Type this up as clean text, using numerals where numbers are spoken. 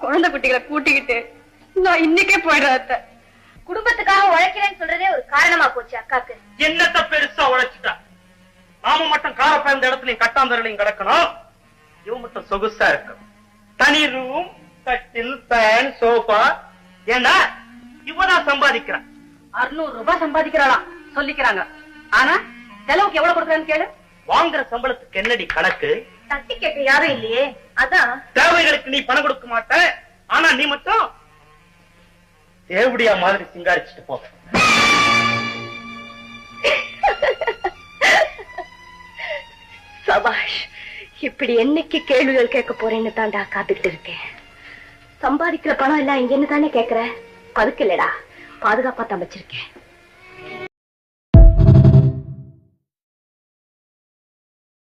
குழந்தை குட்டிகளை கூட்டிக்கிட்டு நான் இன்னைக்கே போயிடுறேன். குடும்பத்துக்காக உழைக்கிறேன்னு சொல்றதே ஒரு காரணமா போச்சு அக்காக்கு. என்னத்த பெருசா உழைச்சிட்டா? நாம மட்டும் கார பயந்த இடத்துலயும் கட்டாந்தரலையும் கிடக்கணும். இவ மட்டும் சொகுசா இருக்கணும். தனி ரூம், கட்டில், ஃபேன், சோஃபா. ஏன்னா இவதான் சம்பாதிக்கிறான். 600 ரூபாய் சம்பாதிக்கிறாளாம் சொல்லிக்கிறாங்க. ஆனா செலவுக்கு எவ்வளவு கொடுக்குறான்னு கேளு. வாங்குற சம்பளத்துக்கு என்னடி கணக்கு? தட்டி கேட்க யாரும் இல்லையே, அதான். தேவைகளுக்கு நீ பணம் கொடுக்க மாட்ட, ஆனா நீ மட்டும் தேவடியா மாதிரி சிங்காரிச்சுட்டு போ. சபாஷ், இப்படி என்னைக்கு கேள்விகள் கேட்க போறேன்னு தாண்டா காத்துக்கிட்டு இருக்கேன். சம்பாதிக்கிற பணம் எல்லாம் இங்கன்னு தானே கேக்குற? பதுக்கலடா, பாதுகாப்பா தான் வச்சிருக்கேன்.